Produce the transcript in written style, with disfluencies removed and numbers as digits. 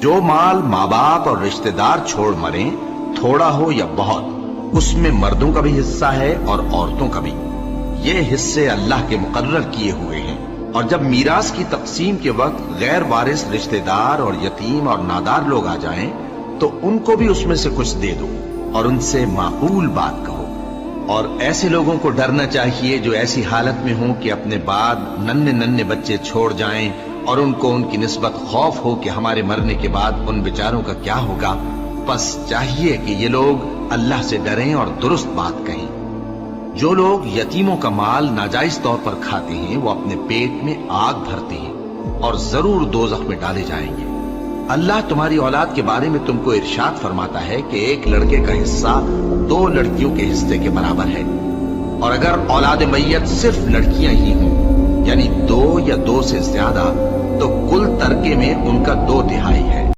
جو مال ماں باپ اور رشتہ دار چھوڑ مریں، تھوڑا ہو یا بہت، اس میں مردوں کا بھی حصہ ہے اور عورتوں کا بھی۔ یہ حصے اللہ کے مقرر کیے ہوئے ہیں، اور جب میراث کی تقسیم کے وقت غیر وارث رشتہ دار اور یتیم اور نادار لوگ آ جائیں تو ان کو بھی اس میں سے کچھ دے دو اور ان سے معقول بات کہو۔ اور ایسے لوگوں کو ڈرنا چاہیے جو ایسی حالت میں ہوں کہ اپنے بعد ننھے ننھے بچے چھوڑ جائیں اور ان کو ان کی نسبت خوف ہو کہ ہمارے مرنے کے بعد ان بیچاروں کا کیا ہوگا۔ پس چاہیے کہ یہ لوگ اللہ سے ڈریں اور درست بات کہیں۔ جو لوگ یتیموں کا مال ناجائز طور پر کھاتے ہیں وہ اپنے پیٹ میں آگ بھرتے ہیں اور ضرور دوزخ میں ڈالے جائیں گے۔ اللہ تمہاری اولاد کے بارے میں تم کو ارشاد فرماتا ہے کہ ایک لڑکے کا حصہ 2 لڑکیوں کے حصے کے برابر ہے، اور اگر اولاد میت صرف لڑکیاں ہی ہوں، یعنی 2 یا 2 سے زیادہ، تو کل ترکے میں ان کا 2 تہائی ہے۔